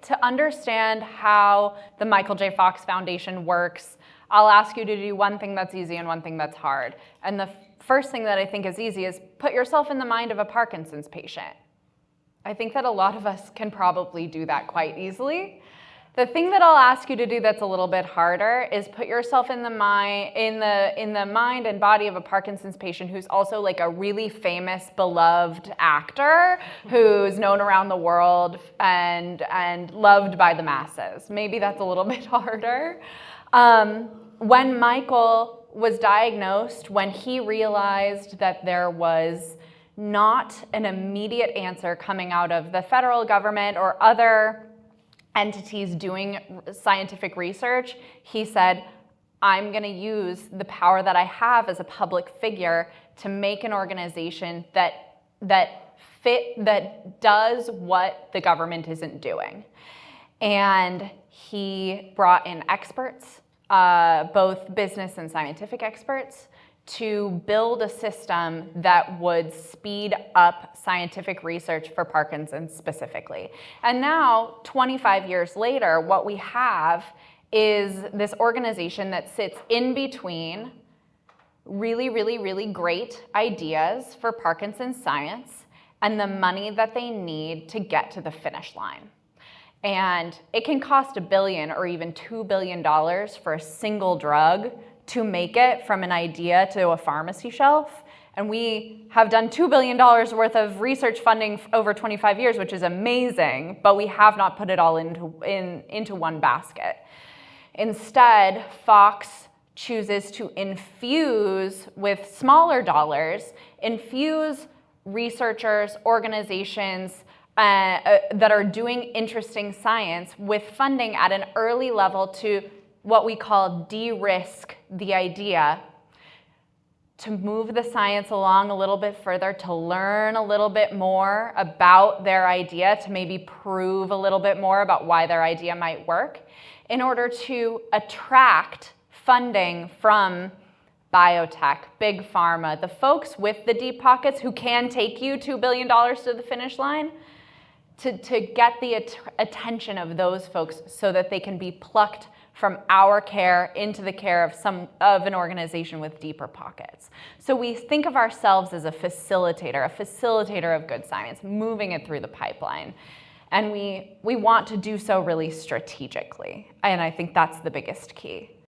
to understand how the Michael J. Fox Foundation works, I'll ask you to do one thing that's easy and one thing that's hard. And the first thing that I think is easy is put yourself in the mind of a Parkinson's patient. I think that a lot of us can probably do that quite easily. The thing that I'll ask you to do that's a little bit harder is put yourself in the mind and body of a Parkinson's patient who's also like a really famous, beloved actor who's known around the world and loved by the masses. Maybe that's a little bit harder. When Michael was diagnosed, when he realized that there was not an immediate answer coming out of the federal government or other entities doing scientific research, he said, I'm going to use the power that I have as a public figure to make an organization that does what the government isn't doing. And he brought in experts, both business and scientific experts, to build a system that would speed up scientific research for Parkinson's specifically. And now, 25 years later, what we have is this organization that sits in between really, really, really great ideas for Parkinson's science and the money that they need to get to the finish line. And it can cost $1 billion or even $2 billion for a single drug to make it from an idea to a pharmacy shelf. And we have done $2 billion worth of research funding over 25 years, which is amazing, but we have not put it all into one basket. Instead, Fox chooses to infuse with smaller dollars, infuse researchers, organizations that are doing interesting science with funding at an early level to what we call derisk the idea, to move the science along a little bit further, to learn a little bit more about their idea, to maybe prove a little bit more about why their idea might work, in order to attract funding from biotech, big pharma, the folks with the deep pockets who can take you $2 billion to the finish line, to get the attention of those folks so that they can be plucked from our care into the care of an organization with deeper pockets. So we think of ourselves as a facilitator of good science, moving it through the pipeline. And we want to do so really strategically. And I think that's the biggest key.